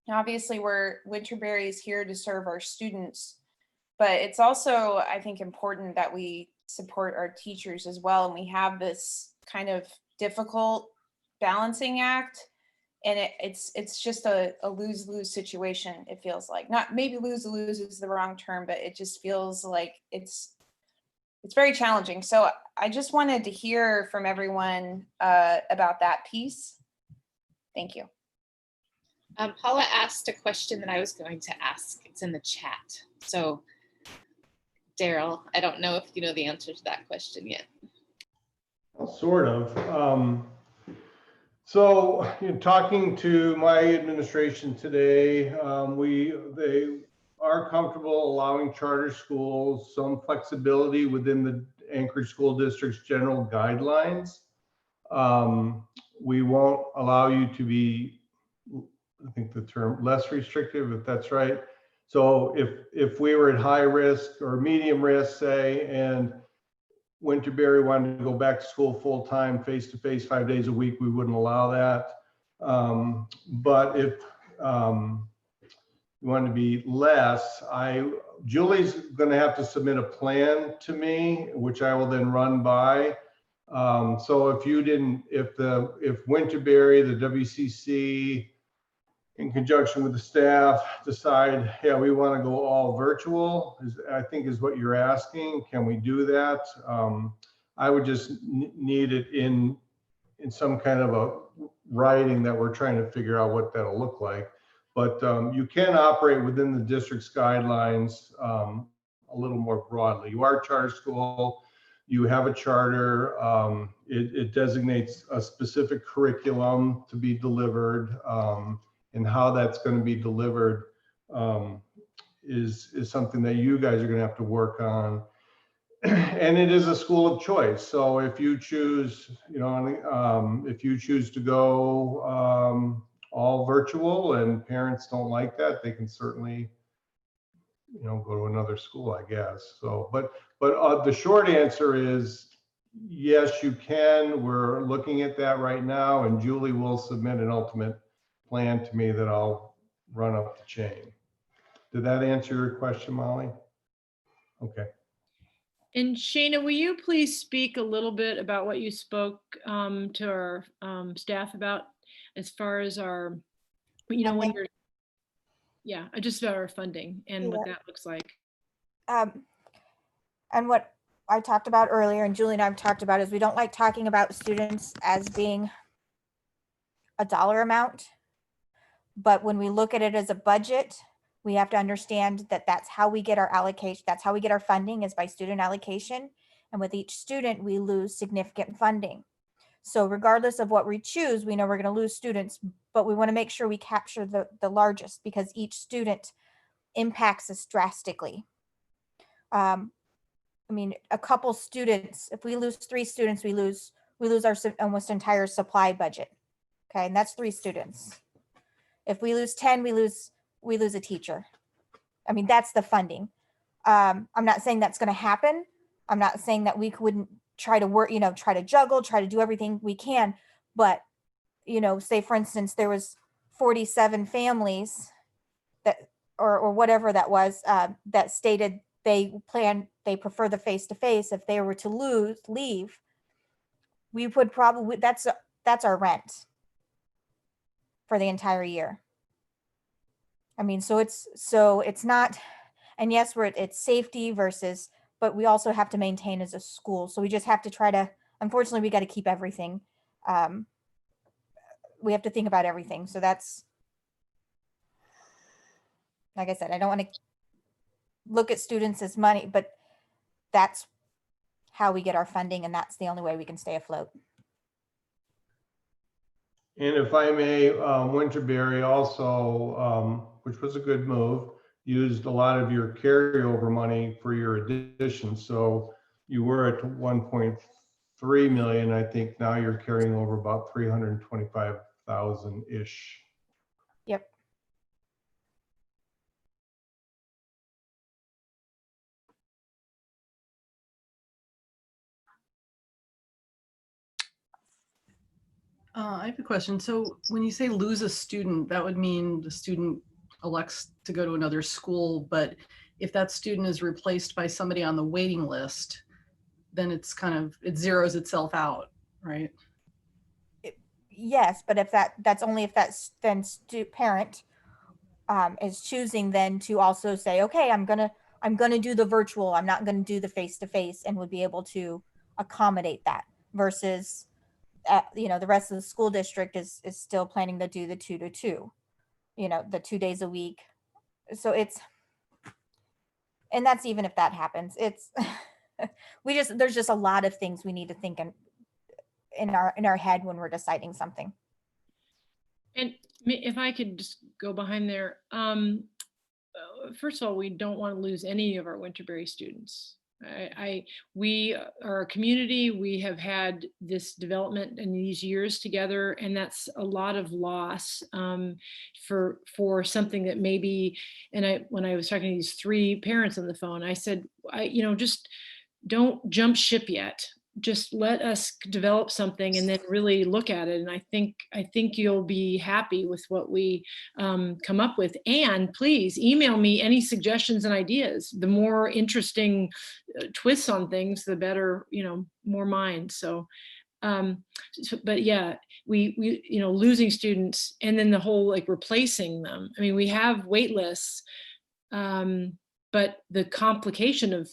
Now, obviously, Winterberry is here to serve our students, but it's also, I think, important that we support our teachers as well. And we have this kind of difficult balancing act, and it's just a lose-lose situation. It feels like, not maybe lose-lose is the wrong term, but it just feels like it's very challenging. So I just wanted to hear from everyone about that piece. Thank you. Paula asked a question that I was going to ask. It's in the chat. So Daryl, I don't know if you know the answer to that question yet. Well, sort of. So talking to my administration today, they are comfortable allowing charter schools some flexibility within the Anchorage School District's general guidelines. We won't allow you to be, I think the term, less restrictive, if that's right. So if we were at high risk or medium risk, say, and Winterberry wanted to go back to school full-time, face-to-face, 5 days a week, we wouldn't allow that. But if you want to be less, Julie's going to have to submit a plan to me, which I will then run by. So if Winterberry, the WCC, in conjunction with the staff, decide, yeah, we want to go all virtual, I think is what you're asking. Can we do that? I would just need it in some kind of a writing that we're trying to figure out what that'll look like. But you can operate within the district's guidelines a little more broadly. You are a charter school, you have a charter, it designates a specific curriculum to be delivered, and how that's going to be delivered is something that you guys are going to have to work on. And it is a school of choice. So if you choose, if you choose to go all virtual and parents don't like that, they can certainly, go to another school, I guess. So, but the short answer is yes, you can. We're looking at that right now, and Julie will submit an ultimate plan to me that I'll run up the chain. Did that answer your question, Molly? Okay. And Shana, will you please speak a little bit about what you spoke to our staff about as far as our, when Funding. you're, just about our funding and what Yeah. that looks like. And what I talked about earlier, and Julie and I've talked about, is we don't like talking about students as being a dollar amount. But when we look at it as a budget, we have to understand that that's how we get our allocation. That's how we get our funding, is by student allocation. And with each student, we lose significant funding. So regardless of what we choose, we know we're going to lose students, but we want to make sure we capture the largest, because each student impacts us drastically. I mean, a couple students, if we lose 3 students, we lose our almost entire supply budget. Okay, and that's 3 students. If we lose 10, we lose a teacher. I mean, that's the funding. I'm not saying that's going to happen. I'm not saying that we wouldn't try to work, try to juggle, try to do everything we can. But, say for instance, there was 47 families that, or whatever that was, that stated they prefer the face-to-face. If they were to leave, we would probably, that's our rent for the entire year. I mean, so it's not, and yes, it's safety versus, but we also have to maintain as a school. So we just have to try to, unfortunately, we got to keep everything. We have to think about everything. So that's, like I said, I don't want to look at students as money, but that's how we get our funding, and that's the only way we can stay afloat. And if I may, Winterberry also, which was a good move, used a lot of your carryover money for your addition. So you were at 1.3 million. I think now you're carrying over about 325,000-ish. Yep. I have a question. So when you say lose a student, that would mean the student elects to go to another school, but if that student is replaced by somebody on the waiting list, then it zeroes itself out, right? Yes, but if that's only if that's then parent is choosing then to also say, okay, I'm gonna do the virtual, I'm not gonna do the face-to-face, and would be able to accommodate that, versus the rest of the school district is still planning to do the 2-2, the 2 days a week. So and that's even if that happens, it's there's just a lot of things we need to think in our head when we're deciding something. And if I could just go behind there, first of all, we don't want to lose any of our Winterberry students. We are a community. We have had this development in these years together, and that's a lot of loss for something that maybe. And when I was talking to these 3 parents on the phone, I said, just don't jump ship yet. Just let us develop something and then really look at it. And I think you'll be happy with what we come up with. And please email me any suggestions and ideas. The more interesting twists on things, the better, more minds. So, but yeah, we losing students and then the whole replacing them. I mean, we have wait lists. But the complication of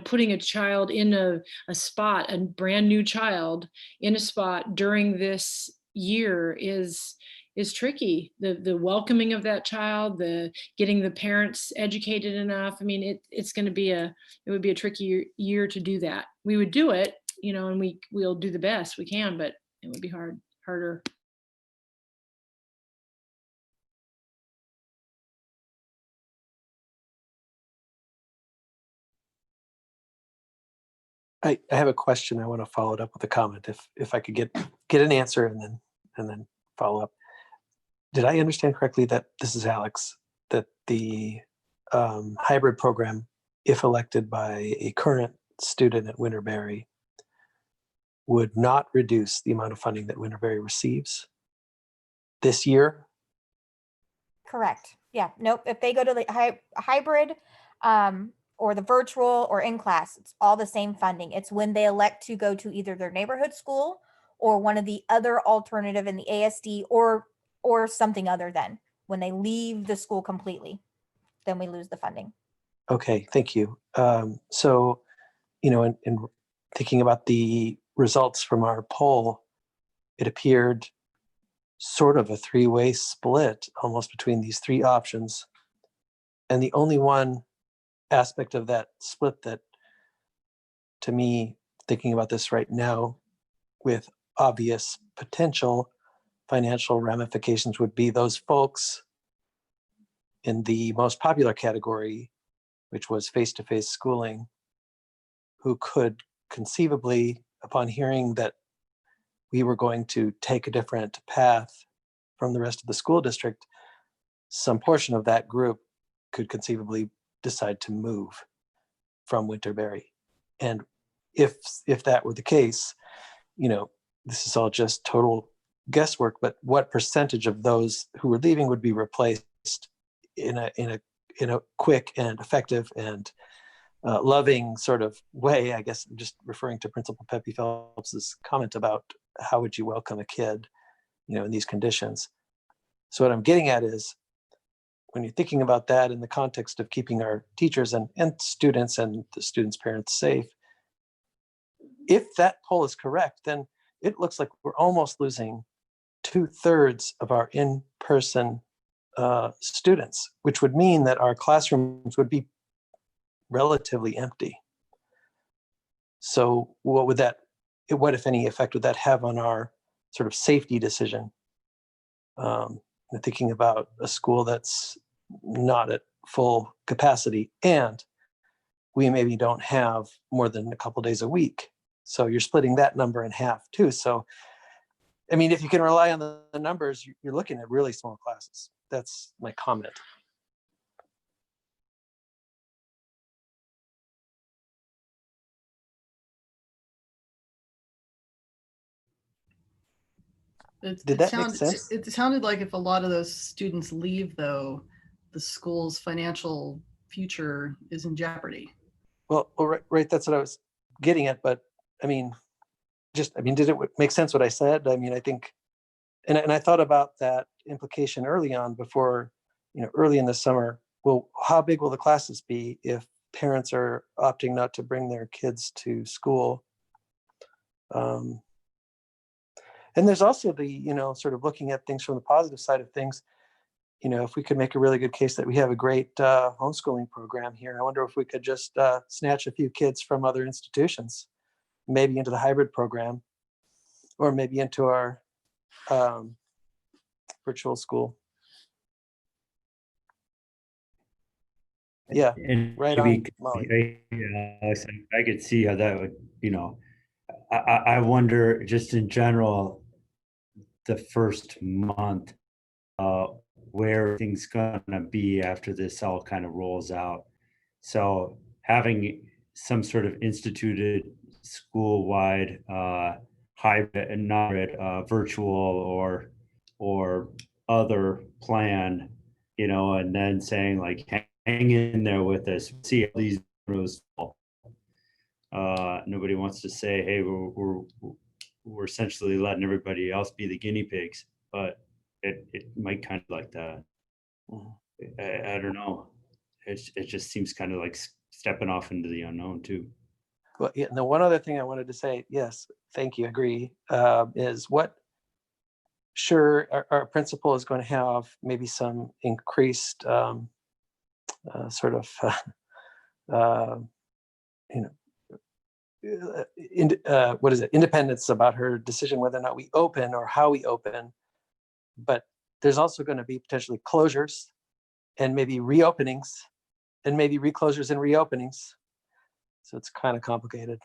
putting a child in a spot, a brand new child in a spot during this year is tricky. The welcoming of that child, the getting the parents educated enough. I mean, it's going to be it would be a tricky year to do that. We would do it, and we'll do the best we can, but it would be harder. I have a question. I want to follow it up with a comment. If I could get an answer and then follow up. did I understand correctly that this is Alex, that the hybrid program, if elected by a current student at Winterberry, would not reduce the amount of funding that Winterberry receives this year? Correct. Yeah. Nope. If they go to the hybrid, or the virtual or in class, it's all the same funding. It's when they elect to go to either their neighborhood school or one of the other alternative in the ASD or something other than when they leave the school completely, then we lose the funding. Okay, thank you. So, in thinking about the results from our poll, it appeared sort of a three-way split almost between these three options. And the only one aspect of that split that, to me, thinking about this right now with obvious potential financial ramifications, would be those folks in the most popular category, which was face-to-face schooling, who could conceivably, upon hearing that we were going to take a different path from the rest of the school district, some portion of that group could conceivably decide to move from Winterberry. And if that were the case, this is all just total guesswork, but what percentage of those who were leaving would be replaced in a quick and effective and loving sort of way? I guess I'm just referring to Principal Pepe Phelps's comment about how would you welcome a kid, in these conditions. So what I'm getting at is, when you're thinking about that in the context of keeping our teachers and students and the students' parents safe, if that poll is correct, then it looks like we're almost losing 2/3 of our in-person students, which would mean that our classrooms would be relatively empty. So what, if any, effect would that have on our sort of safety decision? Thinking about a school that's not at full capacity, and we maybe don't have more than a couple days a week. So you're splitting that number in half too. So, if you can rely on the numbers, you're looking at really small classes. That's my comment. Did that make sense? It sounded like if a lot of those students leave, though, the school's financial future is in jeopardy. Well, right. That's what I was getting at. But did it make sense what I said? I think, and I thought about that implication early on before, early in the summer. Well, how big will the classes be if parents are opting not to bring their kids to school? And there's also the, sort of looking at things from the positive side of things. If we could make a really good case that we have a great homeschooling program here, I wonder if we could just snatch a few kids from other institutions, maybe into the hybrid program, or maybe into our virtual school. Yeah, And right maybe, on, Molly. Alex, I could see how that would, I wonder, just in general, the first month, where things gonna be after this all kind of rolls out. So having some sort of instituted school-wide hybrid and not virtual or other plan, and then saying like, hang in there with us, see how these rows fall. Nobody wants to say, hey, we're essentially letting everybody else be the guinea pigs, but it might kind of like that. I don't know. It just seems kind of like stepping off into the unknown too. Well, yeah, and the one other thing I wanted to say, yes, thank you, agree, is our principal is going to have maybe some increased sort of, independence about her decision whether or not we open or how we open. But there's also going to be potentially closures and maybe reopenings and maybe reclosures and reopenings. So it's kind of complicated.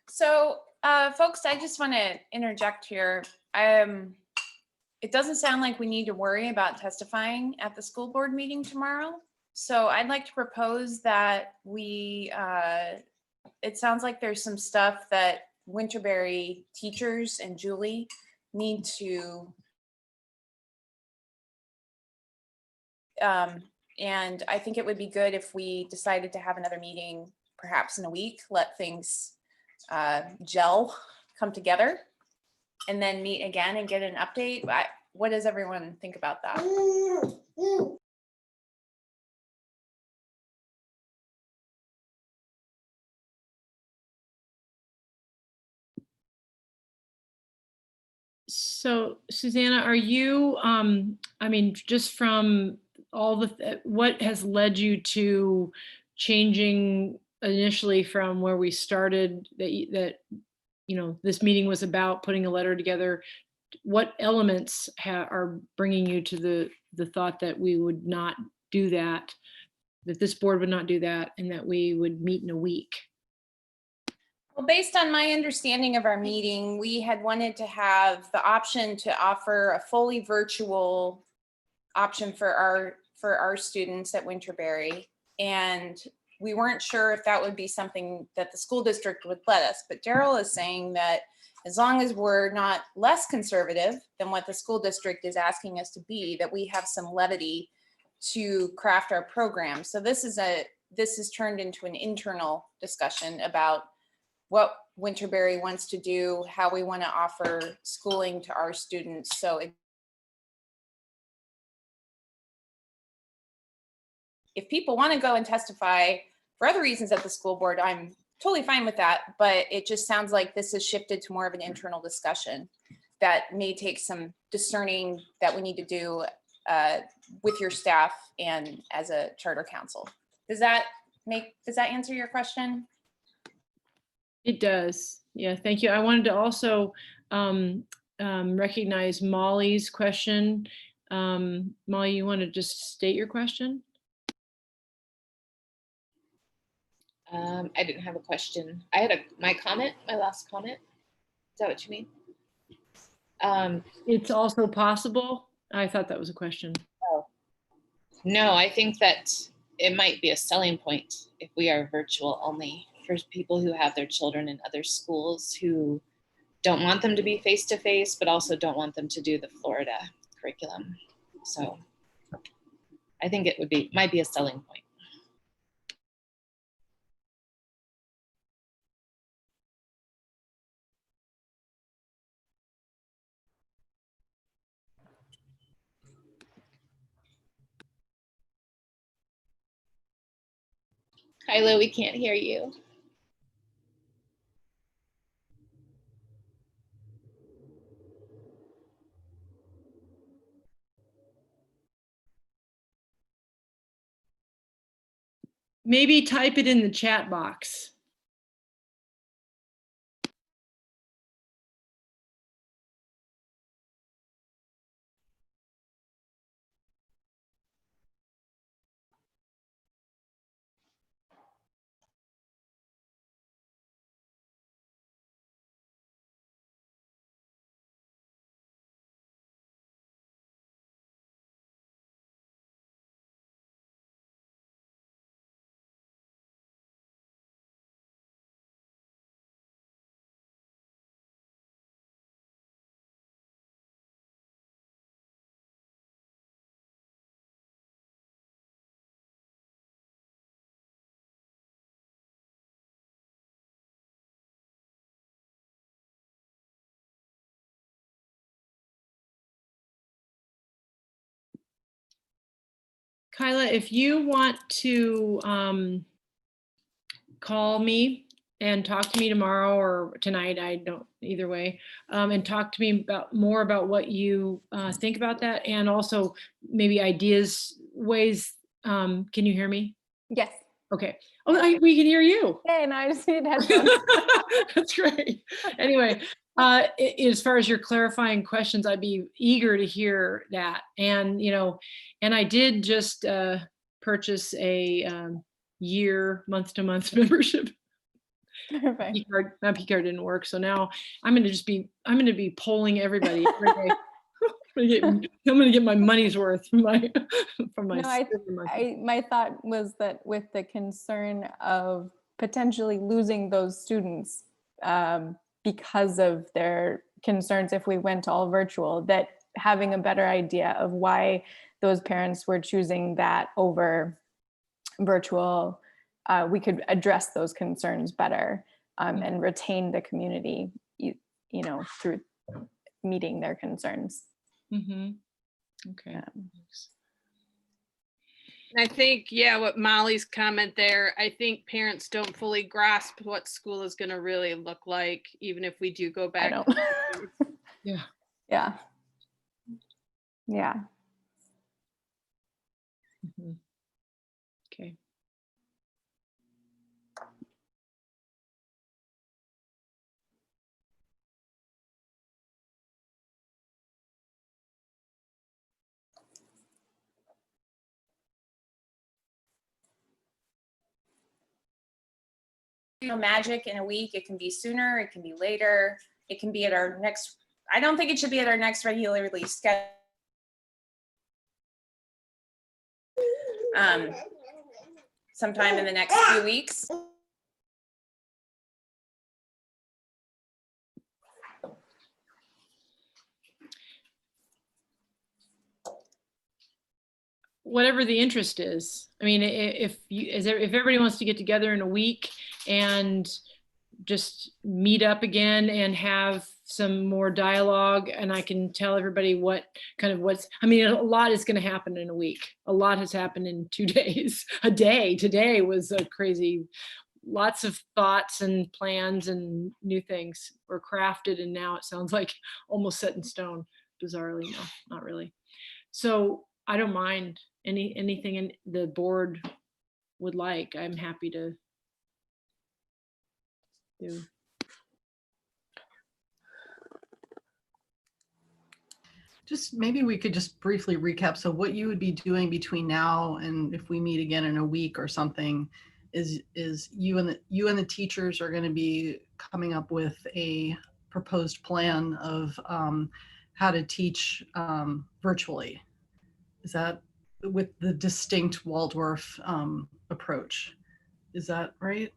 So folks, I just want to interject here. It doesn't sound like we need to worry about testifying at the school board meeting tomorrow. So I'd like to propose that it sounds like there's some stuff that Winterberry teachers and Julie need to, and I think it would be good if we decided to have another meeting perhaps in a week, let things gel, come together, and then meet again and get an update. What does everyone think about that? So Susanna, are you, I mean, just from all what has led you to changing initially from where we started that, this meeting was about putting a letter together? What elements are bringing you to the thought that we would not do that this board would not do that, and that we would meet in a week? Well, based on my understanding of our meeting, we had wanted to have the option to offer a fully virtual option for our students at Winterberry. And we weren't sure if that would be something that the school district would let us. But Daryl is saying that as long as we're not less conservative than what the school district is asking us to be, that we have some levity to craft our program. So this is turned into an internal discussion about what Winterberry wants to do, how we want to offer schooling to our students. So if people want to go and testify for other reasons at the school board, I'm totally fine with that. But it just sounds like this has shifted to more of an internal discussion that may take some discerning that we need to do with your staff and as a charter council. Does that answer your question? It does. Yeah, thank you. I wanted to also recognize Molly's question. Molly, you want to just state your question? I didn't have a question. I had my last comment. Is that what you mean? It's also possible. I thought that was a question. Oh. No, I think that it might be a selling point if we are virtual only for people who have their children in other schools who don't want them to be face-to-face, but also don't want them to do the Florida curriculum. So I think it might be a selling point. Kyla, we can't hear you. Maybe type it in the chat box. Kyla, if you want to call me and talk to me tomorrow or tonight, I don't, either way, and talk to me more about what you think about that, and also maybe ideas, ways. Can you hear me? Yes. Okay. Oh, we can hear you. Yeah, and I just need headphones. That's great. Anyway, as far as your clarifying questions, I'd be eager to hear that. And, and I did just purchase a year month-to-month membership Perfect. My P card didn't work. So now I'm going to be polling everybody every day. I'm going to get my money's worth from my, from my. No, my thought was that with the concern of potentially losing those students because of their concerns if we went all virtual, that having a better idea of why those parents were choosing that over virtual, we could address those concerns better and retain the community, you know, through meeting their concerns. Mm-hmm. Okay. And I think, yeah, what Molly's comment there, I think parents don't fully grasp what school is going to really look like, even if we do go back. Yeah. Yeah. Yeah. Mm-hmm. Okay. Magic in a week. It can be sooner, it can be later, it can be at our next, I don't think it should be at our next regularly scheduled. Sometime in the next few weeks. Whatever the interest is. I mean, if everybody wants to get together in a week and just meet up again and have some more dialogue, and I can tell everybody I mean, a lot is going to happen in a week. A lot has happened in 2 days. A day today was a crazy, lots of thoughts and plans and new things were crafted, and now it sounds like almost set in stone. Bizarrely, no, not really. So I don't mind anything in the board would like. I'm happy to do. Just maybe we could just briefly recap. So what you would be doing between now and if we meet again in a week or something is you and the teachers are going to be coming up with a proposed plan of how to teach virtually. Is that with the distinct Waldorf approach? Is that right?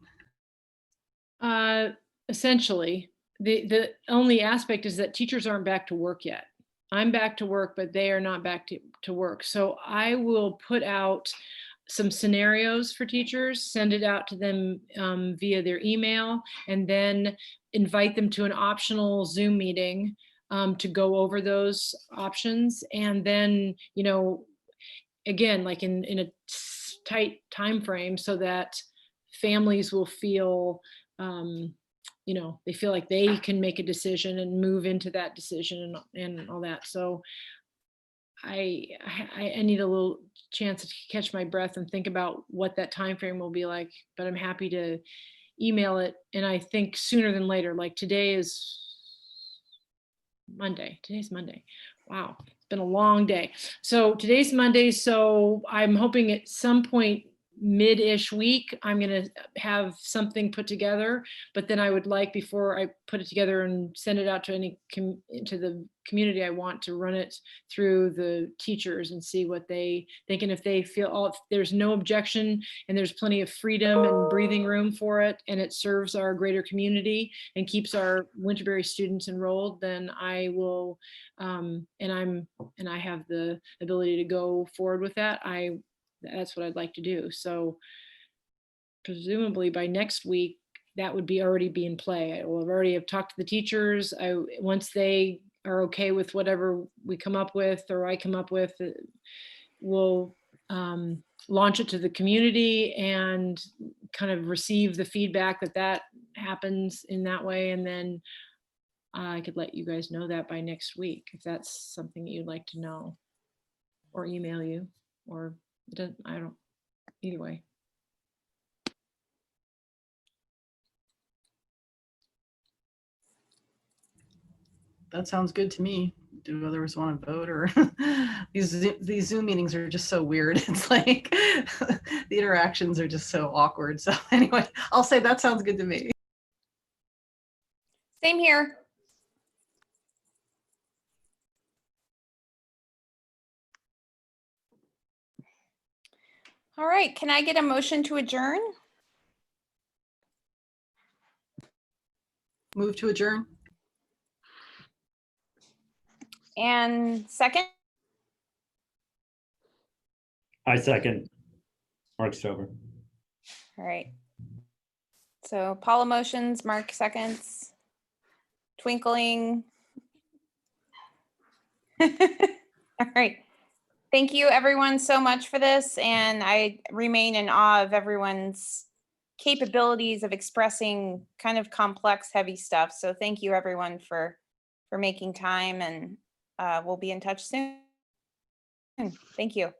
Essentially, the only aspect is that teachers aren't back to work yet. I'm back to work, but they are not back to work. So I will put out some scenarios for teachers, send it out to them via their email, and then invite them to an optional Zoom meeting to go over those options. And then, you know, again, like in a tight time frame, so that families will feel you know, they feel like they can make a decision and move into that decision and all that. So I need a little chance to catch my breath and think about what that time frame will be like, but I'm happy to email it. And I think sooner than later, like today is Monday. Today's Monday. Wow, it's been a long day. So today's Monday. So I'm hoping at some point mid-ish week, I'm going to have something put together, but then I would like, before I put it together and send it out to to the community, I want to run it through the teachers and see what they think. And if they feel if there's no objection and there's plenty of freedom and breathing room for it, and it serves our greater community and keeps our Winterberry students enrolled, then I will, and I have the ability to go forward with that. That's what I'd like to do. So presumably by next week, that would already be in play. I will already have talked to the teachers. Once they are okay with whatever we come up with or I come up with, we'll launch it to the community and kind of receive the feedback that happens in that way. And then I could let you guys know that by next week, if that's something you'd like to know, or email you, or I don't, either way. That sounds good to me. Do others want to vote? Or these Zoom meetings are just so weird. It's like the interactions are just so awkward. So anyway, I'll say that sounds good to me. Same here. All right, can I get a motion to adjourn? Move to adjourn. And second? I second. Mark Stover. All right. So Paula motions, Mark seconds. Twinkling. All right. Thank you everyone so much for this. And I remain in awe of everyone's capabilities of expressing kind of complex, heavy stuff. So thank you everyone for making time, and we'll be in touch soon. Thank you.